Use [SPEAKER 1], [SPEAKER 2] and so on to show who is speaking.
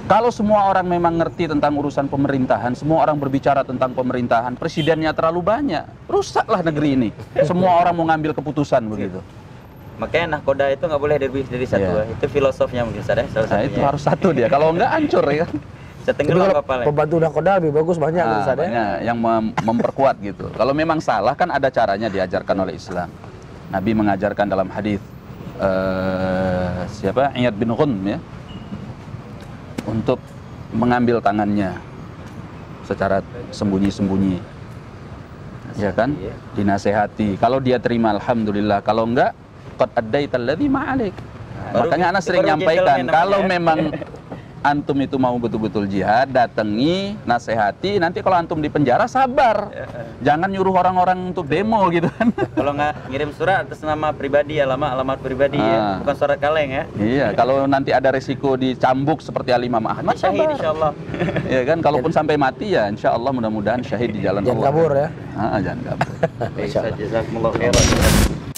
[SPEAKER 1] Kalau semua orang memang ngerti tentang urusan pemerintahan, semua orang berbicara tentang pemerintahan, presidennya terlalu banyak, rusaklah negeri ini. Semua orang mau ngambil keputusan begitu.
[SPEAKER 2] Makanya nahkoda itu nggak boleh lebih dari satu.
[SPEAKER 1] Iya.
[SPEAKER 2] Itu filosofnya mungkin salah
[SPEAKER 1] Nah,
[SPEAKER 2] satunya.
[SPEAKER 1] itu harus satu dia. Kalau enggak hancur ya kan.
[SPEAKER 2] Setenggelam kapalnya.
[SPEAKER 3] Pembantu nahkoda lebih bagus banyak
[SPEAKER 1] Nah,
[SPEAKER 3] Ustaz, ya.
[SPEAKER 1] banyak yang memperkuat gitu. Kalau memang salah kan ada caranya diajarkan oleh Islam. Nabi mengajarkan dalam hadis siapa? Iyad bin Ghunm ya. Untuk mengambil tangannya secara sembunyi-sembunyi. Ya kan? Dinasehati. Kalau dia terima alhamdulillah, kalau enggak qad addaital ladzi ma'alik. Makanya anak sering nyampaikan kalau memang antum itu mau betul-betul jihad, datangi, nasehati, nanti kalau antum di penjara sabar. Jangan nyuruh orang-orang untuk demo gitu kan.
[SPEAKER 2] Kalau nggak ngirim surat atas nama pribadi ya, alamat pribadi ya, bukan surat kaleng ya.
[SPEAKER 1] Iya, kalau nanti ada resiko dicambuk seperti Al-Imam Ahmad,
[SPEAKER 2] Syahid
[SPEAKER 1] sabar.
[SPEAKER 2] insyaallah.
[SPEAKER 1] Iya kan, kalaupun sampai mati ya insya Allah mudah-mudahan syahid di jalan
[SPEAKER 3] Jangan
[SPEAKER 1] Allah.
[SPEAKER 3] kabur ya.
[SPEAKER 1] Jangan kabur.
[SPEAKER 2] Baik, jazakumullah khairan.